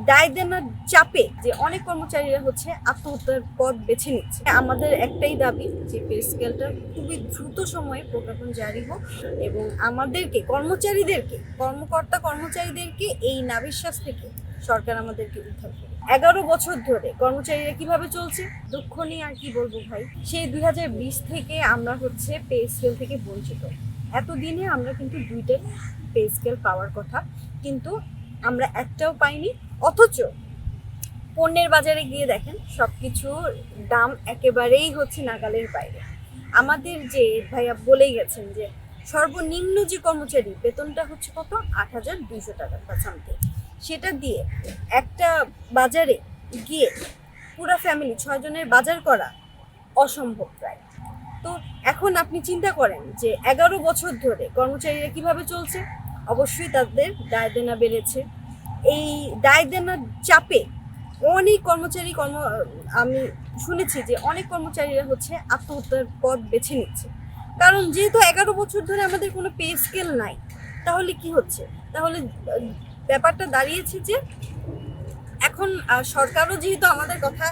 দায় দেনার চাপে যে অনেক কর্মচারীরা হচ্ছে আত্মহত্যার পথ বেছে নিচ্ছে। আমাদের একটাই দাবি যে পে স্কেলটা খুবই দ্রুত সময়ে প্রজ্ঞাপন জারি হোক এবং আমাদেরকে কর্মচারীদেরকে এই নাভিশ্বাস থেকে সরকার আমাদেরকে উদ্ধার করে। 11 বছর ধরে কর্মচারীরা কিভাবে চলছে, দুঃখ নিয়ে আর কি বলবো ভাই। সেই 2020 থেকে আমরা হচ্ছে পে স্কেল থেকে বঞ্চিত। এতদিনে আমরা কিন্তু দুইটা পে স্কেল পাওয়ার কথা, কিন্তু আমরা একটাও পাইনি। অথচ পণ্যের বাজারে গিয়ে দেখেন সবকিছুর দাম একেবারেই হচ্ছে নাগালের বাইরে। আমাদের যে ভাইয়া বলেই গেছেন যে সর্বনিম্ন যে কর্মচারী বেতনটা হচ্ছে কত, 8,200 টাকা বা সামথিং। সেটা দিয়ে একটা বাজারে গিয়ে পুরা ফ্যামিলি 6 জনের বাজার করা অসম্ভব প্রায়। তো এখন আপনি চিন্তা করেন যে 11 বছর ধরে কর্মচারীরা কিভাবে চলছে। অবশ্যই তাদের দায় দেনা বেড়েছে। এই দায় দেনার চাপে অনেক আমি শুনেছি যে অনেক কর্মচারীরা হচ্ছে আত্মহত্যার পথ বেছে নিচ্ছে। কারণ যেহেতু 11 বছর ধরে আমাদের কোনো পে স্কেল নাই, তাহলে কি হচ্ছে, তাহলে ব্যাপারটা দাঁড়িয়েছে যে এখন সরকারও যেহেতু আমাদের কথা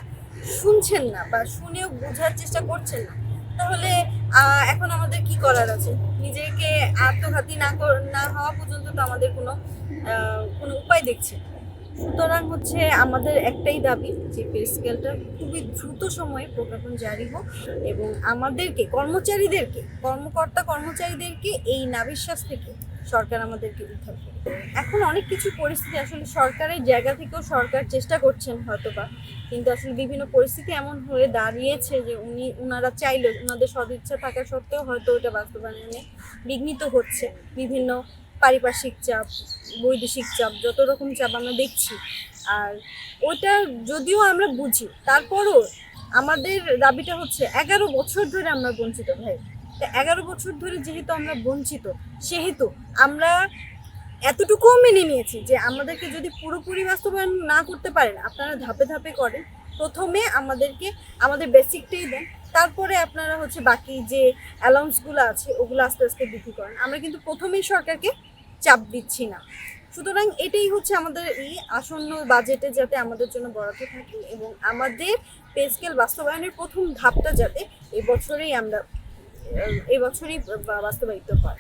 শুনছেন না বা শুনেও বোঝার চেষ্টা করছেন না, তাহলে এখন আমাদের কি করার আছে? নিজেকে আত্মঘাতী না হওয়া পর্যন্ত তো আমাদের কোনো উপায় দেখছি না। সুতরাং হচ্ছে আমাদের একটাই দাবি যে পে স্কেলটা খুবই দ্রুত সময়ে প্রজ্ঞাপন জারি হোক এবং আমাদেরকে কর্মচারীদেরকে এই নাভিশ্বাস থেকে সরকার আমাদেরকে উদ্ধার করে। এখন অনেক কিছু পরিস্থিতি আসলে সরকারের জায়গা থেকেও সরকার চেষ্টা করছেন হয়তোবা, কিন্তু আসলে বিভিন্ন পরিস্থিতি এমন হয়ে দাঁড়িয়েছে যে ওনারা চাইলেও, ওনাদের সদিচ্ছা থাকা সত্ত্বেও হয়তো ওটা বাস্তবায়নে বিঘ্নিত হচ্ছে। বিভিন্ন পারিপার্শ্বিক চাপ, বৈদেশিক চাপ, যত রকম চাপ আমরা দেখছি। আর ওটা যদিও আমরা বুঝি, তারপরও আমাদের দাবিটা হচ্ছে 11 বছর ধরে আমরা বঞ্চিত ভাই। 11 বছর ধরে যেহেতু আমরা বঞ্চিত, সেহেতু আমরা এতটুকুও মেনে নিয়েছি যে আমাদেরকে যদি পুরোপুরি বাস্তবায়ন না করতে পারেন, আপনারা ধাপে ধাপে করেন। প্রথমে আমাদেরকে আমাদের বেসিকটাই দেন, তারপরে আপনারা হচ্ছে বাকি যে অ্যালাউন্সগুলো আছে ওগুলো আস্তে আস্তে বৃদ্ধি করেন। আমরা কিন্তু প্রথমেই সরকারকে চাপ দিচ্ছি না। সুতরাং এটাই হচ্ছে আমাদের এই আসন্ন বাজেটে যাতে আমাদের জন্য বরাদ্দ থাকে এবং আমাদের পে স্কেল বাস্তবায়নের প্রথম ধাপটা যাতে এই বছরেই বাস্তবায়িত হয়।